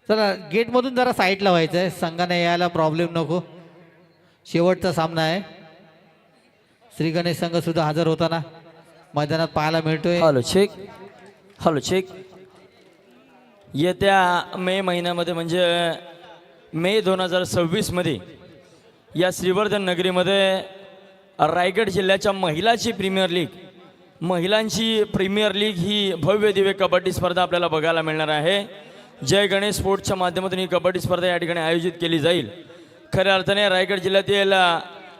चला गेटमधून जरा साईडला व्हायचं आहे, संघाने यायला प्रॉब्लेम नको. शेवटचा सामना आहे. श्री गणेश संघ सुद्धा हजर होताना मैदानात पाहायला मिळतोय. Hello check. येत्या मे महिन्यामध्ये म्हणजे मे 2026 मध्ये या श्रीवर्धन नगरीमध्ये रायगड जिल्ह्याच्या महिलांची प्रीमियर लीग ही भव्य दिव्य कबड्डी स्पर्धा आपल्याला बघायला मिळणार आहे. जय गणेश स्पोर्ट्सच्या माध्यमातून ही कबड्डी स्पर्धा या ठिकाणी आयोजित केली जाईल. खऱ्या अर्थाने रायगड जिल्ह्यातील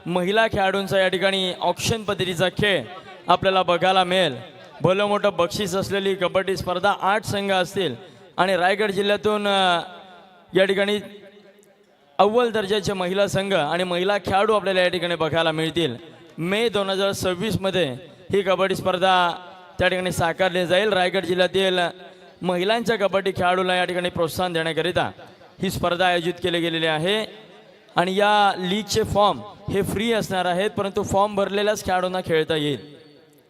महिला खेळाडूंचा या ठिकाणी ऑक्शन पद्धतीचा खेळ आपल्याला बघायला मिळेल. भलं मोठं बक्षीस असलेली कबड्डी स्पर्धा 8 संघ असतील आणि रायगड जिल्ह्यातून या ठिकाणी अव्वल दर्जाचे महिला संघ आणि महिला खेळाडू आपल्याला या ठिकाणी बघायला मिळतील. मे 2026 मध्ये ही कबड्डी स्पर्धा त्या ठिकाणी साकारली जाईल. रायगड जिल्ह्यातील महिलांच्या कबड्डी खेळाडूला या ठिकाणी प्रोत्साहन देण्याकरिता ही स्पर्धा आयोजित केली गेलेली आहे. आणि या लीगचे फॉर्म हे फ्री असणार आहेत, परंतु फॉर्म भरलेल्याच खेळाडूंना खेळता येईल.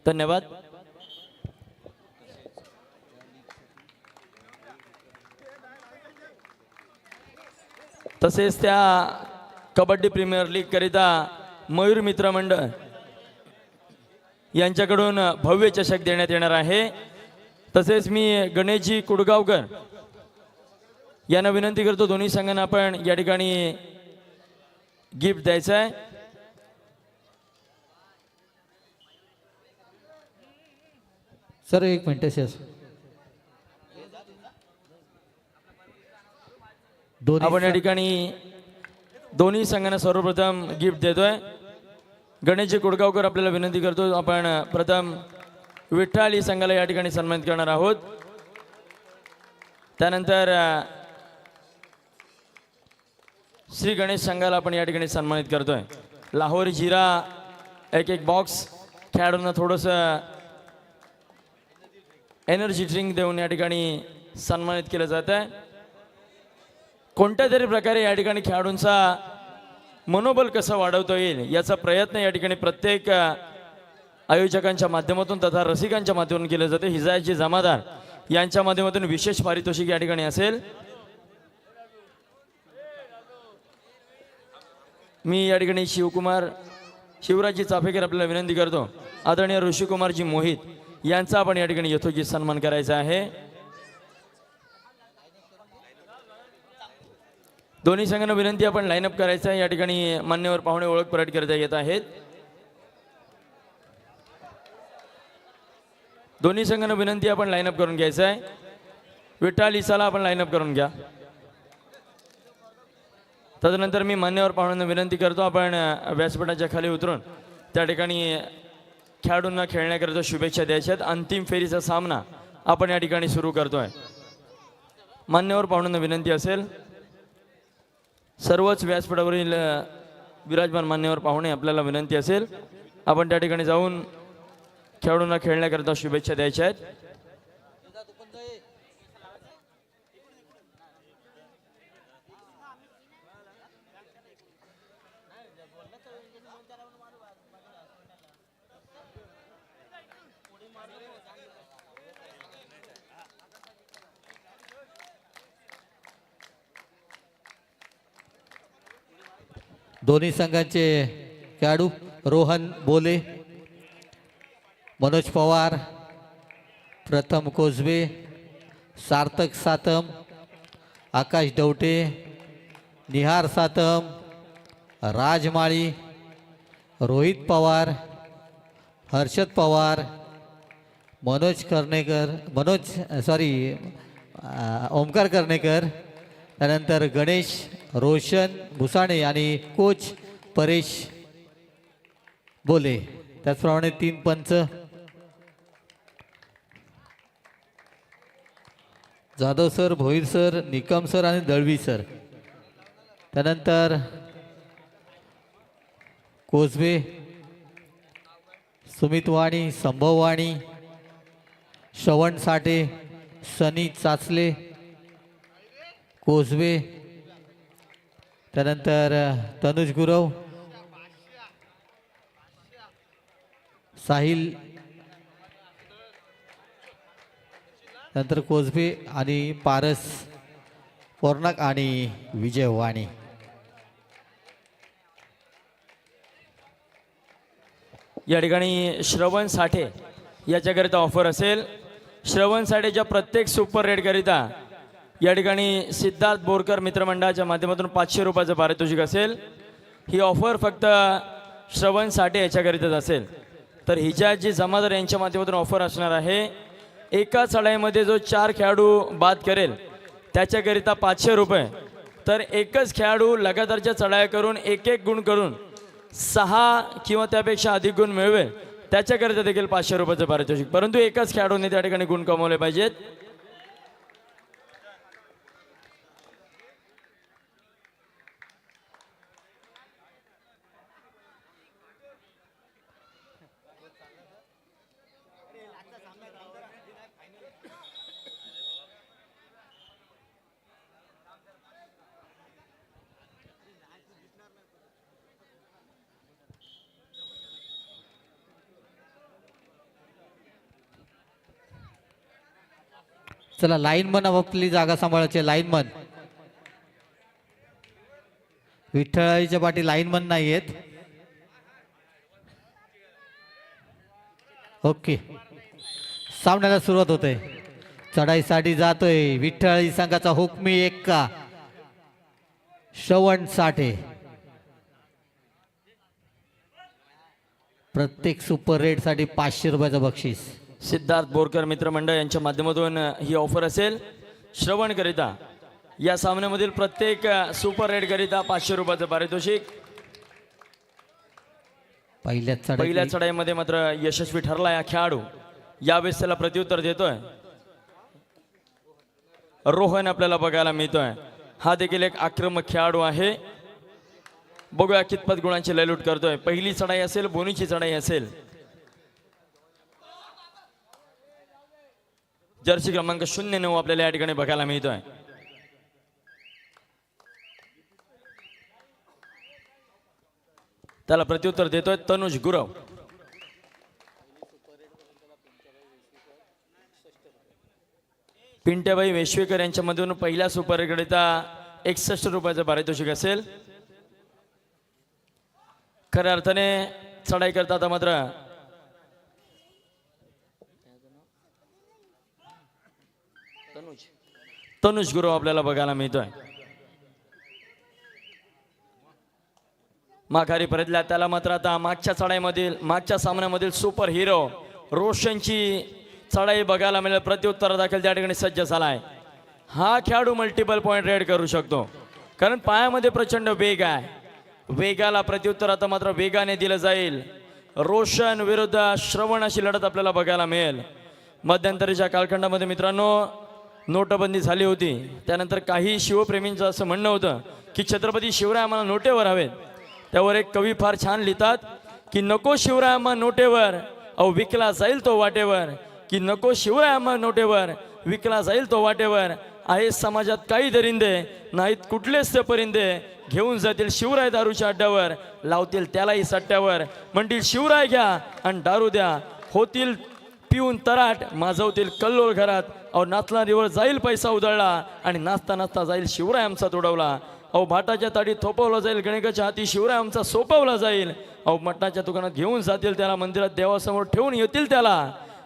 धन्यवाद. तसेच त्या कबड्डी प्रीमियर लीग करिता मयूर मित्र मंडळ यांच्याकडून भव्य चषक देण्यात येणार आहे. तसेच मी गणेशजी कुडगावकर यांना विनंती करतो, दोन्ही संघांना आपण या ठिकाणी गिफ्ट द्यायचं आहे. सर एक मिनिट शेष आपण या ठिकाणी दोन्ही संघांना सर्वप्रथम गिफ्ट देतोय. गणेशजी कुडगावकर आपल्याला विनंती करतो, आपण प्रथम विठ्ठाली संघाला या ठिकाणी सन्मानित करणार आहोत. त्यानंतर श्री गणेश संघाला आपण या ठिकाणी सन्मानित करतोय. लाहोरी जिरा एक बॉक्स खेळाडूंना थोडंसं एनर्जी ड्रिंक देऊन या ठिकाणी सन्मानित केलं जात आहे. कोणत्या तरी प्रकारे या ठिकाणी खेळाडूंचा मनोबल कसं वाढवता येईल याचा प्रयत्न या ठिकाणी प्रत्येक आयोजकांच्या माध्यमातून तथा रसिकांच्या माध्यमातून केले जाते. हिजायची जमादार यांच्या माध्यमातून विशेष पारितोषिक या ठिकाणी असेल. मी या ठिकाणी शिवराजी चाफेकर आपल्याला विनंती करतो, आदरणीय ऋषिकुमारजी मोहित यांचा आपण या ठिकाणी यथोचित सन्मान करायचा आहे. दोन्ही संघांना विनंती आपण लाईनअप करायचं आहे. या ठिकाणी मान्यवर पाहुणे ओळख परेड करता येत आहेत. दोन्ही संघांना विनंती आपण लाईनअप करून घ्यायचं आहे. विठ्ठल इसाला आपण लाईनअप करून घ्या. तदनंतर मी मान्यवर पाहुण्यांना विनंती करतो, आपण व्यासपीठाच्या खाली उतरून त्या ठिकाणी खेळाडूंना खेळण्याकरिता शुभेच्छा द्यायच्या आहेत. अंतिम फेरीचा सामना आपण या ठिकाणी सुरू करतोय. मान्यवर पाहुण्यांना विनंती असेल, सर्वच व्यासपीठावरील विराजमान मान्यवर पाहुणे आपल्याला विनंती असेल, आपण त्या ठिकाणी जाऊन खेळाडूंना खेळण्याकरिता शुभेच्छा द्यायच्या आहेत. दोन्ही संघांचे खेळाडू रोहन बोले, मनोज पवार, प्रथम कोसबे, सार्थक सातम, आकाश डवटे, निहार सातम, राजमाळी, रोहित पवार, हर्षद पवार, ओमकार कर्णेकर, त्यानंतर गणेश, रोशन भुसाणे आणि कोच परेश बोले. त्याचप्रमाणे 3 पंच Jadhav sir, Bhoir sir, Nikam sir आणि दळवी सर. त्यानंतर कोसबे, सुमित वाणी, संभव वाणी, श्रवण साठे, सनी चाचले, कोसबे, त्यानंतर तनुज गुरव, साहिल, नंतर कोसबे आणि पारस पौर्णक आणि विजय वाणी. या ठिकाणी श्रवण साठे याच्याकरिता ऑफर असेल. श्रवण साठेच्या प्रत्येक सुपर रेडकरिता या ठिकाणी सिद्धार्थ बोरकर मित्रमंडळाच्या माध्यमातून 500 रुपयाचं पारितोषिक असेल. ही ऑफर फक्त श्रवण साठे याच्याकरिताच असेल. तर हिच्या जी जमादार यांच्या माध्यमातून ऑफर असणार आहे, एका चढाईमध्ये जो 4 खेळाडू बाद करेल त्याच्याकरिता 500 रुपये. तर एकच खेळाडू लगातारच्या चढाया करून एक गुण करून 6 किंवा त्यापेक्षा अधिक गुण मिळवेल त्याच्याकरिता देखील 500 रुपयाचं पारितोषिक. परंतु एकाच खेळाडूने त्या ठिकाणी गुण कमवले पाहिजेत. चला लाईनमन आपली जागा सांभाळायची. लाईनमन विठ्ठलाच्या पाठी लाईनमन नाही आहेत. ओके, सामन्याला सुरुवात होते. चढाईसाठी जातोय विठ्ठलाची संघाचा हुकमी एक्का श्रवण साठे. प्रत्येक सुपर रेड साठी 500 रुपयाचं बक्षीस. सिद्धार्थ बोरकर मित्रमंडळ यांच्या माध्यमातून ही ऑफर असेल. श्रवणकरिता या सामन्यामधील प्रत्येक सुपर रेडकरिता 500 रुपयाचं पारितोषिक. पहिल्या चढाईमध्ये मात्र यशस्वी ठरला या खेळाडू. यावेळेस त्याला प्रत्युत्तर देतोय रोहन आपल्याला बघायला मिळतोय. हा देखील एक आक्रमक खेळाडू आहे. बघूया कितपत गुणांची लयलूट करतोय. पहिली चढाई असेल, बोनीची चढाई असेल. जर्सी क्रमांक 09 आपल्याला या ठिकाणी बघायला मिळतोय. त्याला प्रत्युत्तर देतोय तनुज गुरव. पिंट्याबाई वेश्वेकर यांच्यामधून पहिल्या सुपरकरिता 61 रुपयाचं पारितोषिक असेल. खऱ्या अर्थाने चढाई करतात मात्र तनुज गुरु आपल्याला बघायला मिळतोय. माघारी परतल्या त्याला मात्र आता मागच्या सामन्यामधील सुपर हिरो रोशनची चढाई बघायला मिळेल. प्रत्युत्तर दाखल त्या ठिकाणी सज्ज झालाय. हा खेळाडू मल्टिपल पॉइंट रेड करू शकतो, कारण पायामध्ये प्रचंड वेग आहे. वेगाला प्रत्युत्तर आता मात्र वेगाने दिलं जाईल. रोशन विरुद्ध श्रवण अशी लढत आपल्याला बघायला मिळेल. मध्यंतरीच्या कालखंडामध्ये मित्रांनो नोटबंदी झाली होती. त्यानंतर काही शिवप्रेमींचं असं म्हणणं होतं की छत्रपती शिवराय आम्हाला नोटेवर हवेत. त्यावर एक कवी फार छान लिहितात की नको शिवराय आम्हा नोटेवर, अहो विकला जाईल तो वाटेवर. की नको शिवराय आम्हा नोटेवर, विकला जाईल तो वाटेवर. आहे समाजात काही दरिंदे, नाहीत कुठलेच ते परिंदे. घेऊन जातील शिवराय दारूच्या अड्ड्यावर, लावतील त्यालाही सट्ट्यावर. म्हणतील शिवराय घ्या आणि दारू द्या, होतील पिऊन तराट, माजवतील कल्लोळ घरात. अहो नाचणारीवर जाईल पैसा उधळला, आणि नाचता नाचता जाईल शिवराय आमचा तुडवला. अहो भाटाच्या ताडी थोपवला जाईल, गणिकाच्या हाती शिवराय आमचा सोपवला जाईल. अहो मटणाच्या दुकानात घेऊन जातील त्याला, मंदिरात देवासमोर ठेवून येतील त्याला.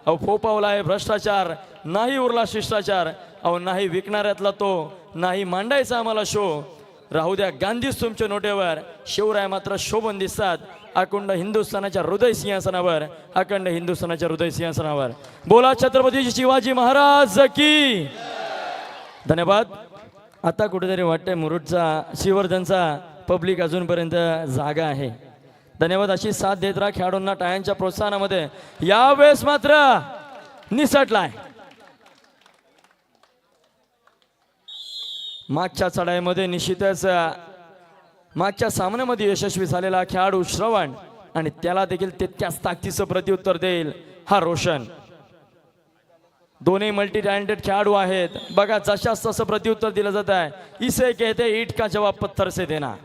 अहो फोपावला आहे भ्रष्टाचार, नाही उरला शिष्टाचार. अहो नाही विकणाऱ्यातला तो, नाही मांडायचा आम्हाला शो. राहू द्या गांधीच तुमच्या नोटेवर, शिवराय मात्र शोभन दिसतात. अखंड हिंदुस्थानाच्या हृदय सिंहासनावर, अखंड हिंदुस्थानाच्या हृदय सिंहासनावर. बोला छत्रपती शिवाजी महाराज की. धन्यवाद. आता कुठेतरी वाटतंय मुरुडचा शिवर्धनचा पब्लिक अजूनपर्यंत जागा आहे. धन्यवाद. अशी साथ देत राहा खेळाडूंना टाळ्यांच्या प्रोत्साहनामध्ये. यावेळेस मात्र निसटलाय. मागच्या चढाईमध्ये निश्चितच मागच्या सामन्यामध्ये यशस्वी झालेला खेळाडू श्रवण, आणि त्याला देखील तितक्याच ताकदीचं प्रत्युत्तर देईल हा रोशन. दोन्ही मल्टी टॅलेंटेड खेळाडू आहेत. बघा जशास तसं प्रत्युत्तर दिलं जात आहे. इसे कहते ईट का जवाब पत्थर से देना.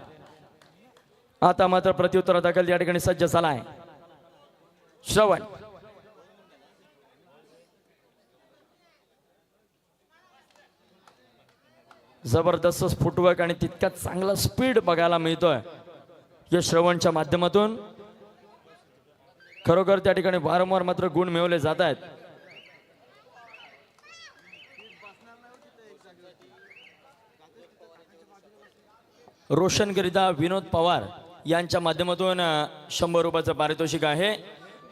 आता मात्र प्रत्युत्तर दाखल या ठिकाणी सज्ज झालाय श्रवण. जबरदस्त फुटवर्क आणि तितकाच चांगला स्पीड बघायला मिळतोय या श्रवणच्या माध्यमातून. खरोखर त्या ठिकाणी वारंवार मात्र गुण मिळवले जात आहेत. रोशनकरिता विनोद पवार यांच्या माध्यमातून 100 रुपयाचं पारितोषिक आहे.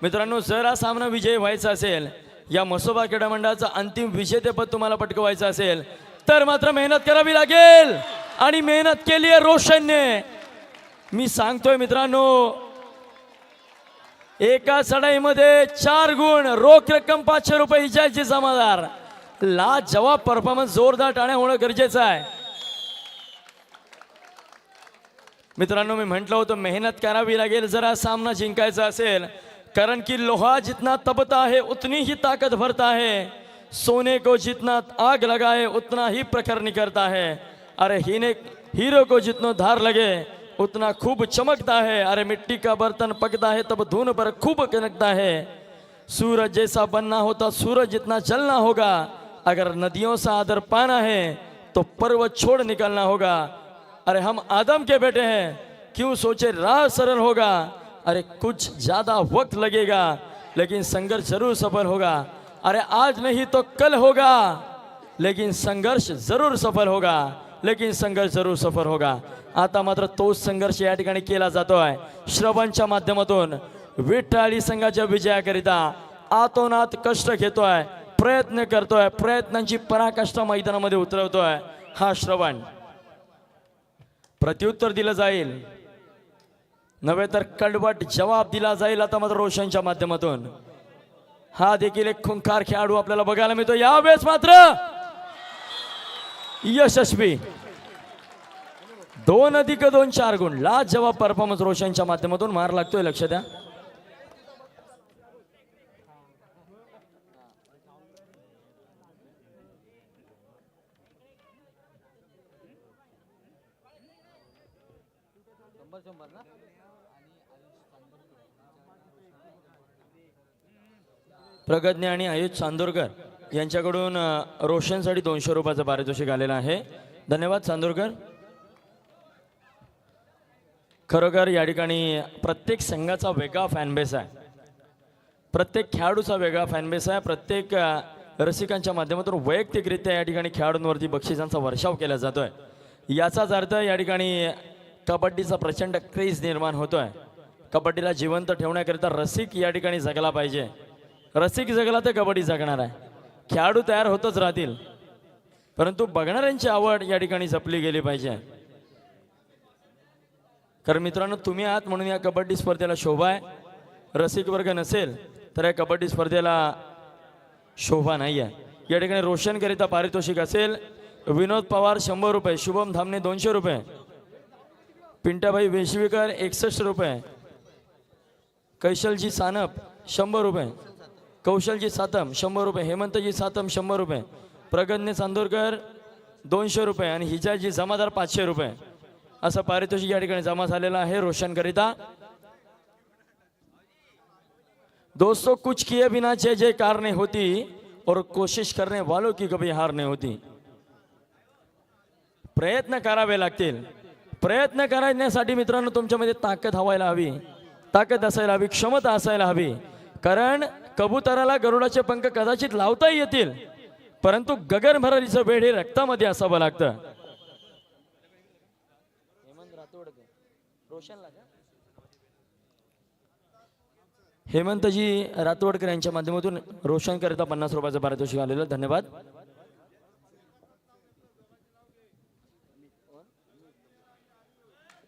मित्रांनो, जर हा सामना विजयी व्हायचा असेल, या मसोबा क्रीडा मंडळाचं अंतिम विजेतेपद तुम्हाला पटकवायचं असेल तर मात्र मेहनत करावी लागेल. आणि मेहनत केली आहे रोशनने. मी सांगतोय मित्रांनो, एका चढाईमध्ये 4 गुण, रोख रक्कम 500 रुपये हिच्याची जमादार. लाजवाब परफॉर्मन्स, जोरदार टाळ्या होणं गरजेचं आहे. मित्रांनो, मी म्हटलं होतं मेहनत करावी लागेल जर हा सामना जिंकायचा असेल, कारण की लोहा जितना तपता है उतनी ही ताकत भरता है, सोने को जितना आग लगा है उतना ही प्रखर निकलता है, अरे हीरो को जितना धार लगे उतना खूब चमकता है, अरे मिट्टी का बर्तन पकता है तब धुन पर खूब कनकता है, सूरज जैसा बनना होता सूरज जितना जलना होगा, अगर नदियों से आदर पाना है तो पर्वत छोड़ निकलना होगा, अरे हम आदम के बेटे हैं क्यों सोचे राह सरल होगा, अरे कुछ ज्यादा वक्त लगेगा लेकिन संघर्ष जरूर सफल होगा, अरे आज नहीं तो कल होगा लेकिन संघर्ष जरूर सफल होगा, लेकिन संघर्ष जरूर सफल होगा. आता मात्र तोच संघर्ष या ठिकाणी केला जातोय श्रवणच्या माध्यमातून. विठ्ठली संघाच्या विजयाकरिता आतोनात कष्ट घेतोय, प्रयत्न करतोय, प्रयत्नांची पराकाष्ठा मैदानामध्ये उतरवतोय हा श्रवण. प्रत्युत्तर दिलं जाईल नव्हे तर कडवट जवाब दिला जाईल आता मात्र रोशनच्या माध्यमातून. हा देखील एक खुंखार खेळाडू आपल्याला बघायला मिळतो. यावेळेस मात्र यशस्वी 2+2 4 गुण, लाजवाब परफॉर्मन्स रोशनच्या माध्यमातून. मार लागतोय, लक्ष द्या. प्रगज्ञ आणि आयुष चांदोरकर यांच्याकडून रोशनसाठी 200 रुपयाचं पारितोषिक आलेलं आहे. धन्यवाद चांदोरकर. खरोखर या ठिकाणी प्रत्येक संघाचा वेगळा फॅनबेस आहे, प्रत्येक खेळाडूचा वेगळा फॅनबेस आहे. प्रत्येक रसिकांच्या माध्यमातून वैयक्तिकरित्या या ठिकाणी खेळाडूंवरती बक्षिसांचा वर्षाव केला जातोय. याचाच अर्थ या ठिकाणी कबड्डीचा प्रचंड क्रेज निर्माण होतोय. कबड्डीला जिवंत ठेवण्याकरिता रसिक या ठिकाणी जगला पाहिजे. रसिक जगला तर कबड्डी जगणार आहे. खेळाडू तयार होतच राहतील, परंतु बघणाऱ्यांची आवड या ठिकाणी जपली गेली पाहिजे. कारण मित्रांनो, तुम्ही आहात म्हणून या कबड्डी स्पर्धेला शोभा आहे. रसिक वर्ग नसेल तर या कबड्डी स्पर्धेला शोभा नाही आहे. या ठिकाणी रोशनकरिता पारितोषिक असेल विनोद पवार 100 रुपये, शुभम धामणे 200 रुपये, पिंटाभाई वेशवीकर 61 रुपये, कैशलजी सानप 100 रुपये, कौशलजी सातम 100 रुपये, हेमंतजी सातम 100 रुपये, प्रगज्ञ चांदोरकर 200 रुपये आणि हिजाजी जमादार 500 रुपये असं पारितोषिक या ठिकाणी जमा झालेलं आहे रोशनकरिता. दोस्तों, कुछ किए बिना जय जयकार नहीं होती और कोशिश करने वालों की कभी हार नहीं होती. प्रयत्न करावे लागतील. प्रयत्न करण्यासाठी मित्रांनो तुमच्यामध्ये ताकद हवायला हवी, ताकद असायला हवी, क्षमता असायला हवी. कारण कबुतराला गरुडाचे पंख कदाचित लावता येतील, परंतु गगन भरारीचं वेळ हे रक्तामध्ये असावं लागतं. हेमंतजी रातवडकर यांच्या माध्यमातून रोशनकरिता 50 रुपयाचं पारितोषिक आलेलं. धन्यवाद.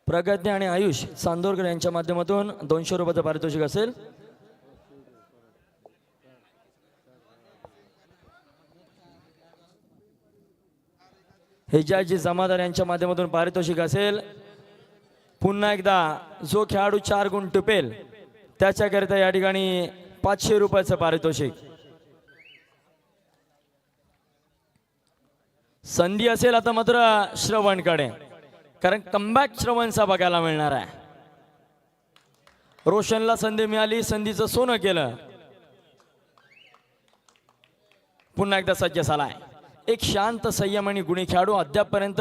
प्रगज्ञ आणि आयुष चांदोरकर यांच्या माध्यमातून 200 रुपयाचं पारितोषिक असेल. हिजाजी जमादार यांच्या माध्यमातून पारितोषिक असेल. पुन्हा एकदा जो खेळाडू 4 गुण टिपेल त्याच्याकरिता या ठिकाणी 500 रुपयाचं पारितोषिक. संधी असेल आता मात्र श्रवणकडे, कारण कमबॅक श्रवणचा बघायला मिळणार आहे. रोशनला संधी मिळाली, संधीचं सोनं केलं. पुन्हा एकदा सज्ज झालाय. एक शांत संयम आणि गुणी खेळाडू. अद्यापपर्यंत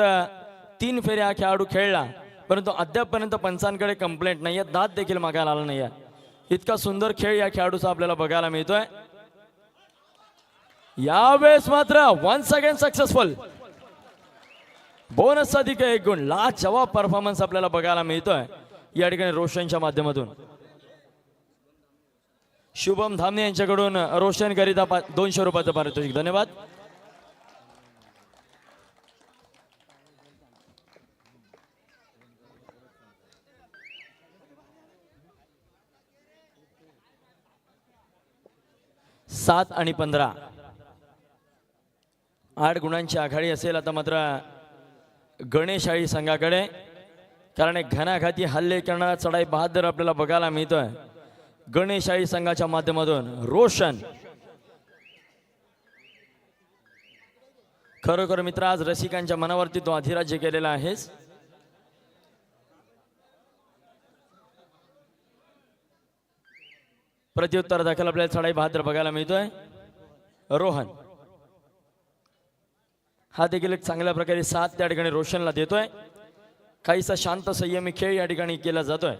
3 फेरे हा खेळाडू खेळला, परंतु अद्यापपर्यंत पंचांकडे कंप्लेंट नाही आहे, दात देखील मागायला आला नाही आहे. इतका सुंदर खेळ या खेळाडूचा आपल्याला बघायला मिळतोय. यावेळेस मात्र वन्स अगेन सक्सेसफुल. बोनस अधिक 1 गुण. लाजवाब परफॉर्मन्स आपल्याला बघायला मिळतोय या ठिकाणी रोशनच्या माध्यमातून. शुभम धामणे यांच्याकडून रोशन करिता 200 रुपयाचं पारितोषिक. धन्यवाद. सात आणि 15 8 गुणांची आघाडी असेल आता मात्र गणेशाळी संघाकडे, कारण एक घणाघाती हल्ले करणारा चढाई बहादर आपल्याला बघायला मिळतोय गणेशाळी संघाच्या माध्यमातून. रोशन खरोखर मित्र आज रसिकांच्या मनावरती तो अधिराज्य केलेला आहेस. प्रत्युत्तर दाखल आपल्याला चढाई बहादर बघायला मिळतोय. रोहन हा देखील एक चांगल्या प्रकारे साथ त्या ठिकाणी रोशनला देतोय. काहीसा शांत संयमी खेळ या ठिकाणी केला जातोय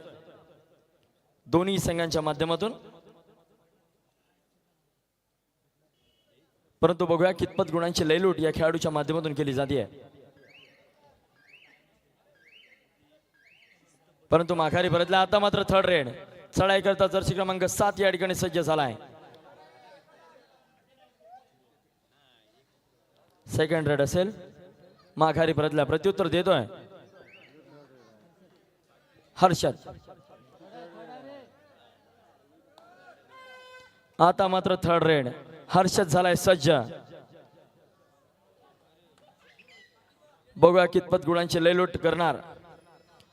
दोन्ही संघांच्या माध्यमातून. परंतु बघूया कितपत गुणांची लयलूट या खेळाडूच्या माध्यमातून केली जाते. परंतु माघारी परतला. आता मात्र थर्ड रेड चढाई करता जर्सी क्रमांक 7 या ठिकाणी सज्ज झालाय. सेकंड रेड असेल. माघारी परतला. प्रत्युत्तर देतोय हर्षद. आता मात्र थर्ड रेड. हर्षद झालाय सज्ज. बघूया कितपत गुणांची लयलूट करणार.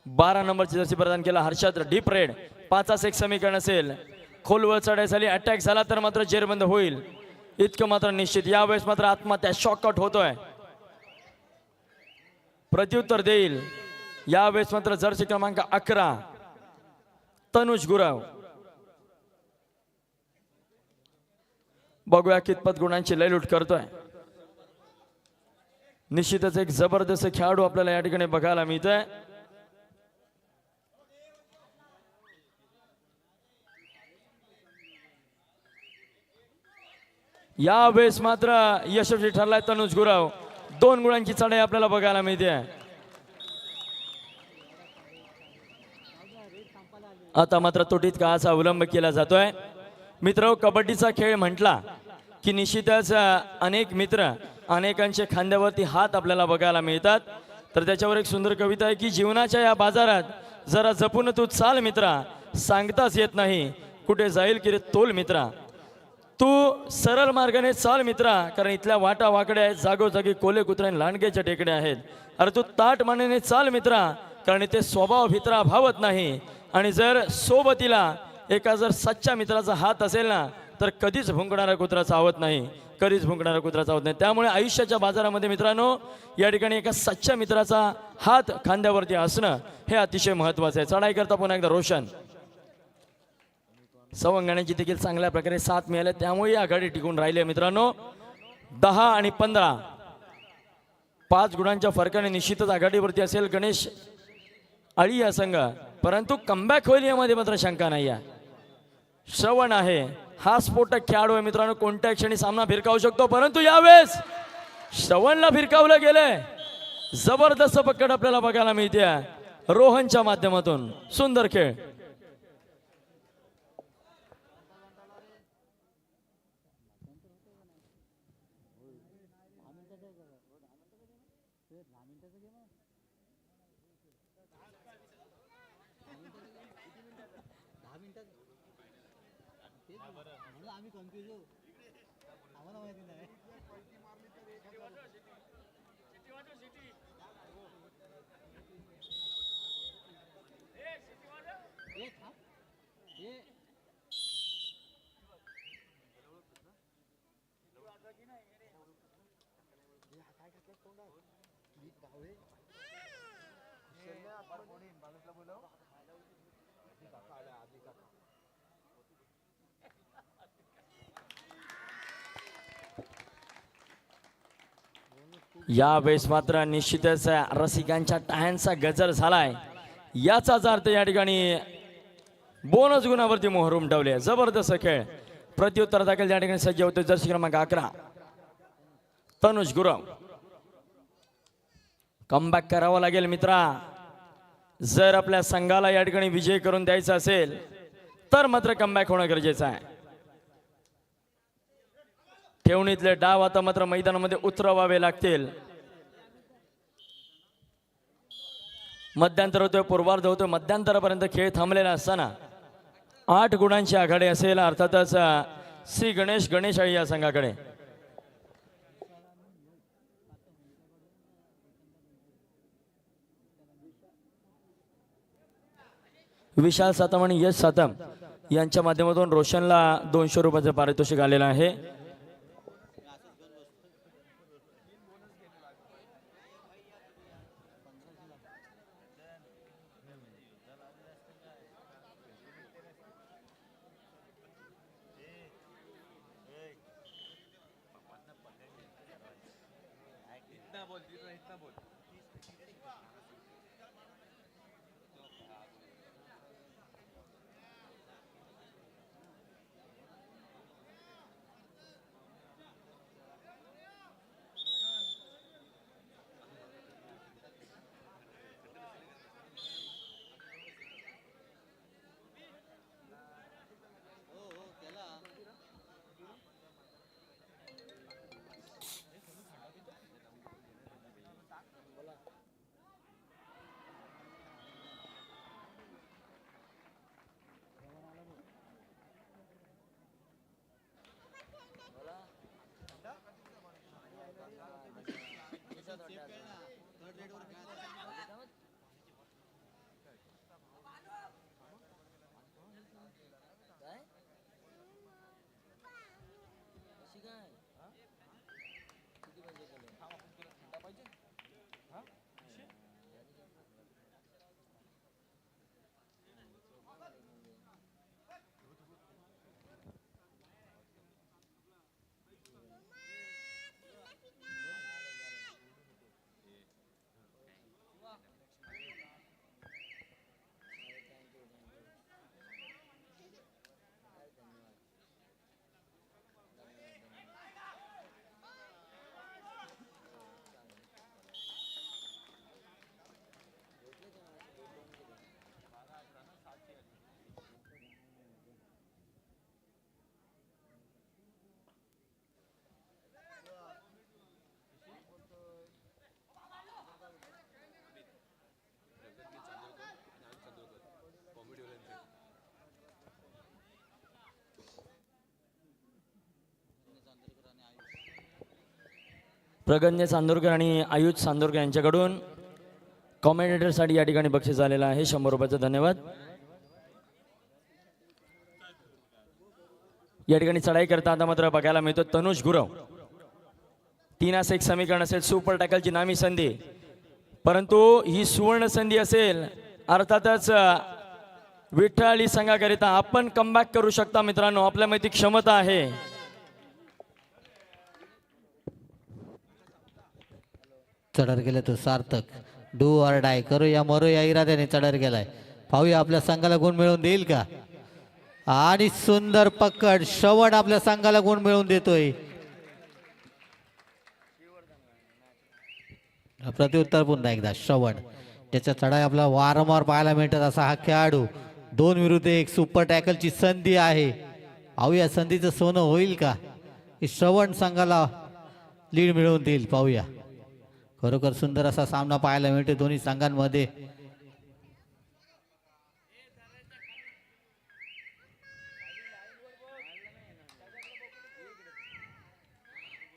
12 नंबरची जर्सी प्रदान केला हर्षद. डीप रेड 5च एक समीकरण असेल. खोलवर चढाई झाली, अटॅक झाला तर मात्र जेरबंद होईल इतकं मात्र निश्चित. यावेळेस मात्र आत्महत्या शॉकआउट होतोय. प्रत्युत्तर देईल यावेळेस मात्र जर्सी क्रमांक 11 तनुज गुरव. बघूया कितपत गुणांची लयलूट करतोय. निश्चितच एक जबरदस्त खेळाडू आपल्याला या ठिकाणी बघायला मिळतोय. यावेळेस मात्र यशस्वी ठरलाय तनुज गुरव. 2 गुणांची चढाई आपल्याला बघायला मिळते. आता मात्र तोटीत काळाचा अवलंब केला जातोय. मित्र, कबड्डीचा खेळ म्हटला की निश्चितच अनेक मित्र अनेकांचे खांद्यावरती हात आपल्याला बघायला मिळतात. तर त्याच्यावर एक सुंदर कविता आहे की जीवनाच्या या बाजारात जरा जपून तू चाल मित्रा, सांगताच येत नाही कुठे जाईल की रे तोल मित्रा. तू सरळ मार्गाने चाल मित्रा, कारण इथल्या वाटा वाकड्या आहेत, जागोजागी कोले कुत्रे आणि लांडग्याच्या टेकड्या आहेत. अरे तू ताट मानेने चाल मित्रा, कारण इथे स्वभाव भित्रा भावत नाही. आणि जर सोबतीला एका जर सच्च्या मित्राचा हात असेल ना तर कधीच भुंकणारा कुत्रा चावत नाही, कधीच भुंकणारा कुत्रा चावत नाही. त्यामुळे आयुष्याच्या बाजारामध्ये मित्रांनो या ठिकाणी एका सच्च्या मित्राचा हात खांद्यावरती असणं हे अतिशय महत्त्वाचं आहे. चढाई करता पुन्हा एकदा रोशन. सवंगण्याची देखील चांगल्या प्रकारे साथ मिळाली, त्यामुळे आघाडी टिकून राहिली मित्रांनो. 10 आणि 15 5 गुणांच्या फरकाने निश्चितच आघाडीवरती असेल गणेश आळी या संघ. परंतु कमबॅक होईल यामध्ये मात्र शंका नाही आहे. श्रवण आहे हा स्फोटक खेळाडू आहे मित्रांनो, कोणत्या क्षणी सामना फिरकावू शकतो. परंतु यावेळेस श्रवणला फिरकावलं गेलंय. जबरदस्त पकड आपल्याला बघायला मिळते रोहनच्या माध्यमातून. सुंदर खेळ. यावेळेस मात्र निश्चितच रसिकांच्या टाळ्यांचा गजर झालाय. याचाच अर्थ या ठिकाणी बोनस गुणावरती मोहर उमटवले. जबरदस्त खेळ. प्रत्युत्तर दाखल या ठिकाणी सज्ज होते जर्सी क्रमांक 11 तनुज गुरव. कमबॅक करावं लागेल मित्रा. जर आपल्या संघाला या ठिकाणी विजय करून द्यायचा असेल तर मात्र कमबॅक होणं गरजेचं आहे. ठेवणीतले डाव आता मात्र मैदानामध्ये उतरवावे लागतील. मध्यांतर होतोय, पूर्वार्ध होतोय. मध्यांतरापर्यंत खेळ थांबलेला असताना 8 गुणांची आघाडी असेल अर्थातच श्री गणेश आई या संघाकडे. विशाल सातम आणि यश सातम यांच्या माध्यमातून रोशनला 200 रुपयाचं पारितोषिक आलेलं आहे. प्रगन्य चांदोरकर आणि आयुष चांदोरकर यांच्याकडून कॉमेंटेटरसाठी या ठिकाणी बक्षीस झालेलं आहे. 100 रुपयाचं. धन्यवाद. या ठिकाणी चढाई करता आता मात्र बघायला मिळतो तनुज गुरव. 3-1 समीकरण असेल. सुपर टॅकलची नामी संधी, परंतु ही सुवर्ण संधी असेल अर्थातच विठ्ठली संघाकरिता. आपण कमबॅक करू शकता मित्रांनो, आपल्यामध्ये क्षमता आहे. चढर गेले तो सार्थक. डू ऑर डाय, करू या मरू या इराद्याने चढर गेलाय. पाहूया आपल्या संघाला गुण मिळवून देईल का. आणि सुंदर पकड. श्रवण आपल्या संघाला गुण मिळवून देतोय. प्रत्युत्तर पुन्हा एकदा श्रवण. त्याच्या चढाई आपला वारंवार पाहायला मिळतात असा हा खेळाडू. 2 विरुद्ध 1 सुपर टॅकलची संधी आहे. पाहूया संधीचं सोनं होईल का. श्रवण संघाला लीड मिळवून देईल. पाहूया. खरोखर सुंदर असा सामना पाहायला मिळतो दोन्ही संघांमध्ये.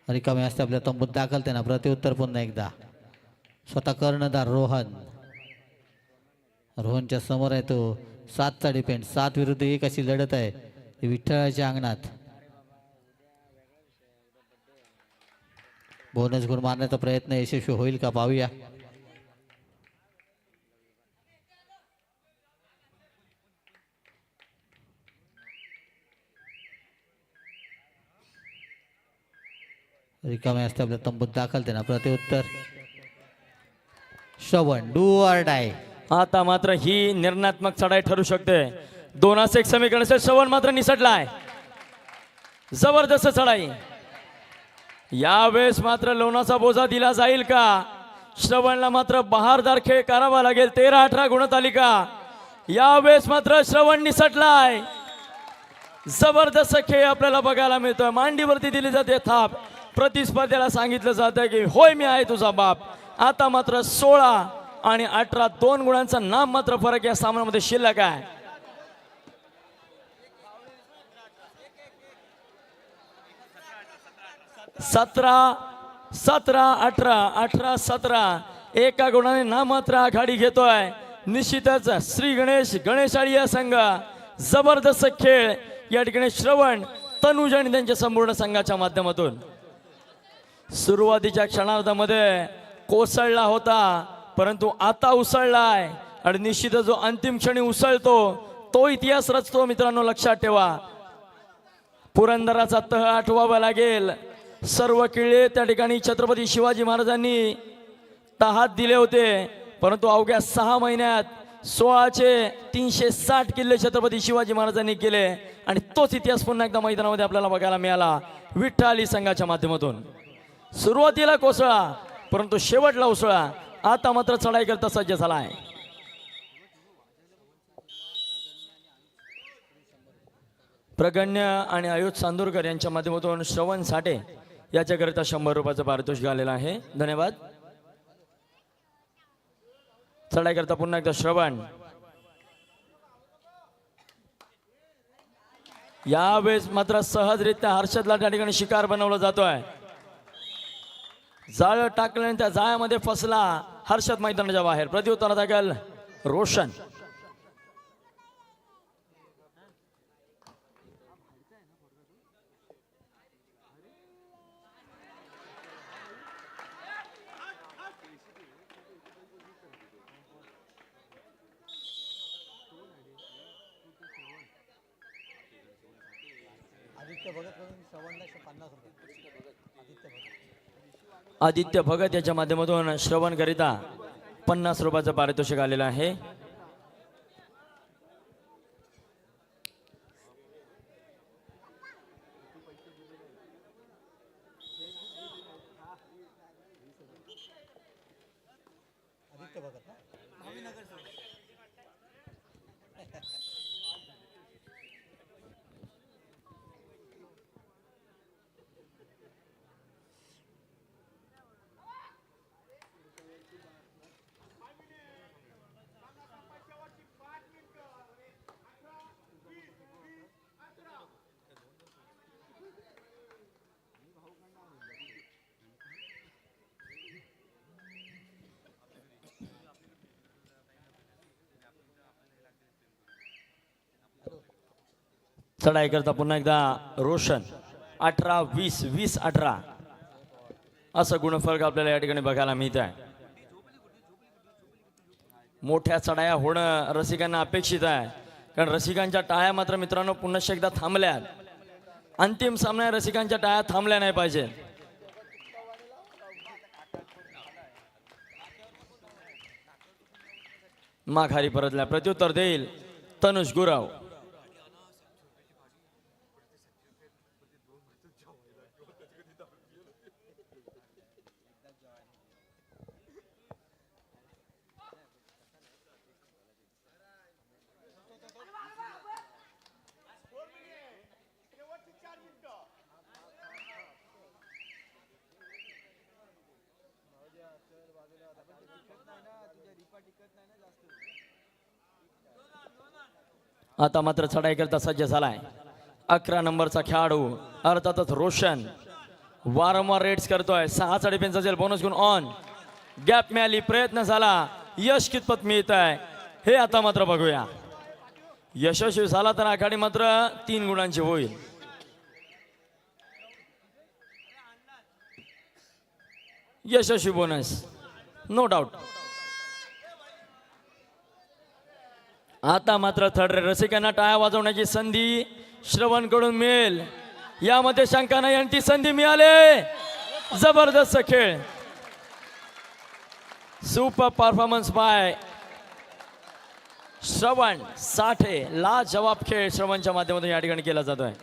रिकामे असते आपल्या तंबूत दाखल त्यांना. प्रत्युत्तर पुन्हा एकदा. स्वतः कर्णधार रोहनच्या समोर आहे तो 7चा डिपेंड. 7 विरुद्ध 1 अशी लढत आहे विठ्ठलाच्या अंगणात. बोनस गुण मारण्याचा प्रयत्न यशस्वी होईल का. पाहूया. रिकामे असते आपल्या तंबूत दाखल त्यांना प्रत्युत्तर. श्रवण डू ऑर डाय. आता मात्र ही निर्णात्मक चढाई ठरू शकते. 2-1 समीकरण असेल. श्रवण मात्र निसटलाय. जबरदस्त चढाई. यावेळेस मात्र लोणाचा बोजा दिला जाईल का? श्रवणला मात्र बहारदार खेळ करावा लागेल. 13-18 गुणतालिका. यावेळेस मात्र श्रवण निसटलाय. जबरदस्त खेळ आपल्याला बघायला मिळतोय. मांडीवरती दिली जाते थाप. प्रतिस्पर्ध्याला सांगितलं जातं की होय मी आहे तुझा बाप. आता मात्र 16 आणि 18 2 गुणांचा नाम मात्र फरक या सामन्यामध्ये शिल्लक आहे. 17-18 एका गुणाने नाम मात्र आघाडी घेतोय. निश्चितच श्री गणेश गणेशाळी या संघ जबरदस्त खेळ या ठिकाणी श्रवण तनुज आणि त्यांच्या संपूर्ण संघाच्या माध्यमातून सुरुवातीच्या क्षणार्धामध्ये कोसळला होता, परंतु आता उसळलाय आणि निश्चितच जो अंतिम क्षणी उसळतो तो इतिहास रचतो. मित्रांनो लक्षात ठेवा. पुरंदराचा तह आठवावा लागेल. सर्व किल्ले त्या ठिकाणी छत्रपती शिवाजी महाराजांनी तहात दिले होते, परंतु अवघ्या 6 महिन्यात 16चे 360 किल्ले छत्रपती शिवाजी महाराजांनी केले आणि तोच इतिहास पुन्हा एकदा मैदानामध्ये आपल्याला बघायला मिळाला विठ्ठली संघाच्या माध्यमातून. सुरुवातीला कोसळा परंतु शेवटला उसळा. आता मात्र चढाई करता सज्ज झालाय. प्रगण्य आणि आयुष चांदूरकर यांच्या माध्यमातून श्रवण साठे याच्याकरिता 100 रुपयाचं पारितोषिक आलेलं आहे. धन्यवाद. चढाई करता पुन्हा एकदा श्रवण. यावेळेस मात्र सहजरित्या हर्षदला त्या ठिकाणी शिकार बनवला जातोय. जाळ टाकल्याने त्या जाळ्यामध्ये फसला हर्षद मैदानाच्या बाहेर. प्रत्युत्तरात दाखल रोशन. आदित्य भगत याच्या माध्यमातून श्रवण करिता 50 रुपयाचं पारितोषिक आलेलं आहे. चढाई करता पुन्हा एकदा रोशन. 18-20 20-18 असं गुणफलक आपल्याला या ठिकाणी बघायला मिळत आहे. मोठ्या चढाया होणं रसिकांना अपेक्षित आहे, कारण रसिकांच्या टाळ्या मात्र मित्रांनो पुन्हा एकदा थांबल्यात. अंतिम सामन्या रसिकांच्या टाळ्या थांबल्या नाही पाहिजे. माघारी परतल्या. प्रत्युत्तर देईल तनुज गुरव. आता मात्र चढाई करता सज्ज झालाय 11 नंबरचा खेळाडू अर्थातच रोशन. वारंवार रेड्स करतोय. 6 साडेपेनचा जेल बोनस गुण ऑन. गॅप मिळाली, प्रयत्न झाला, यश कितपत मिळत आहे हे आता मात्र बघूया. यशस्वी झाला तर आखाडी मात्र 3 गुणांची होईल. यशस्वी बोनस नो डाऊट. आता मात्र थर्ड रसिकांना टाळ्या वाजवण्याची संधी श्रवण कडून मिळेल यामध्ये शंका नाही आणि ती संधी मिळाली. जबरदस्त खेळ, सुपर परफॉर्मन्स बाय श्रवण साठे. ला जवाब खेळ श्रवणच्या माध्यमातून या ठिकाणी केला जातोय.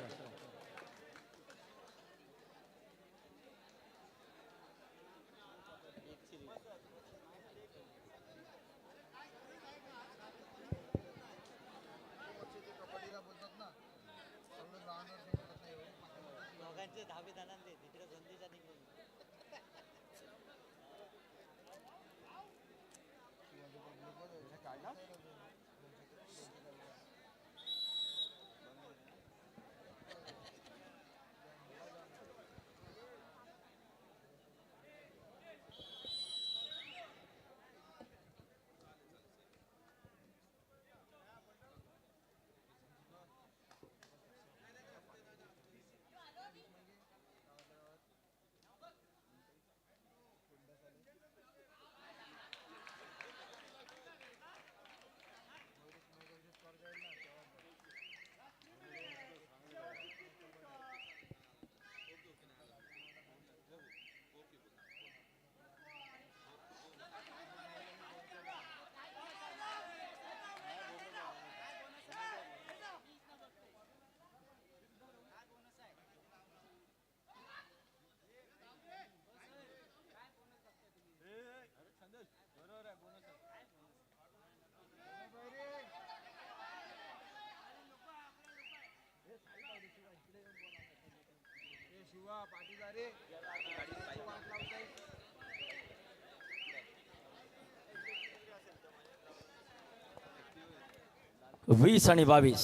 वीस आणि 22.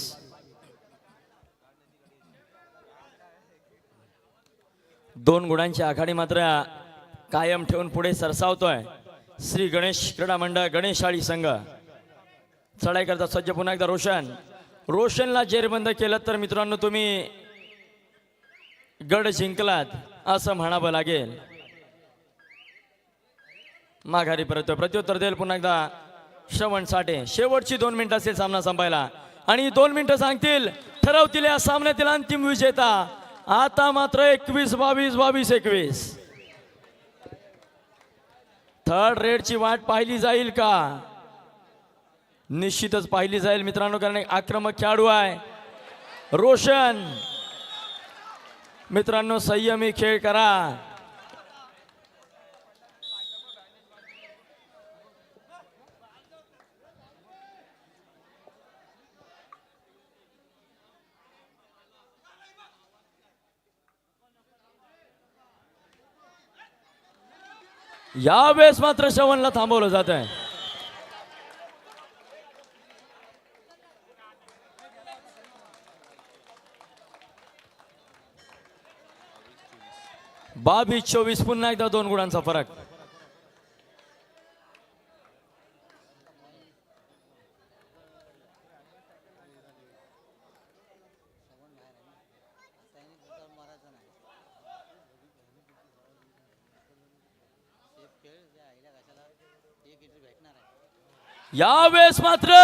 दोन गुणांची आखाडी मात्र कायम ठेवून पुढे सरसावतोय श्री गणेश क्रीडा मंडळ गणेशाळी संघ. चढाई करता सज्ज पुन्हा एकदा रोशन. रोशनला जेरबंद केलं तर मित्रांनो तुम्ही गड जिंकलात असं म्हणावं लागेल. माघारी परत प्रत्युत्तर देईल पुन्हा एकदा श्रवण साठे. शेवटची 2 मिनिटं असेल सामना संपायला आणि 2 मिनिटं सांगतील ठरवतील या सामन्यातील अंतिम विजेता. आता मात्र 21-22, 22-21. थर्ड रेडची वाट पाहिली जाईल का? निश्चितच पाहिली जाईल मित्रांनो, कारण एक आक्रमक खेळाडू आहे रोशन. मित्रांनो संयमी खेळ करा. यावेळेस मात्र श्रवणला थांबवलं जात आहे. बावीस 24 पुन्हा एकदा 2 गुणांचा फरक. यावेळेस मात्र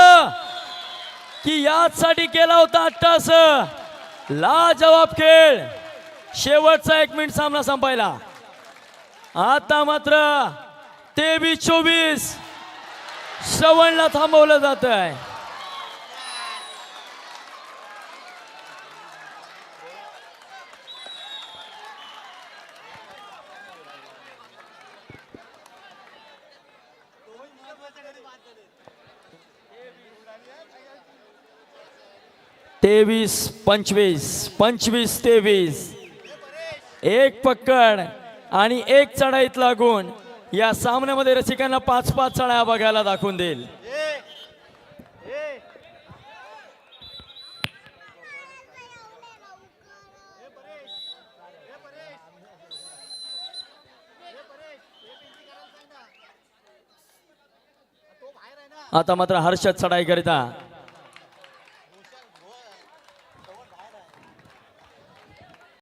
की याचसाठी केला होता अट्टास लाजवाब खेळ. शेवटचा 1 मिनिट सामना संपायला. आता मात्र 23-24 श्रवणला थांबवलं जात आहे. तेवीस 25, 25-23. एक पकड आणि एक चढाईत लागून या सामन्यामध्ये रसिकांना 5-5 चढाया बघायला दाखवून देईल. आता मात्र हर्षद चढाई करिता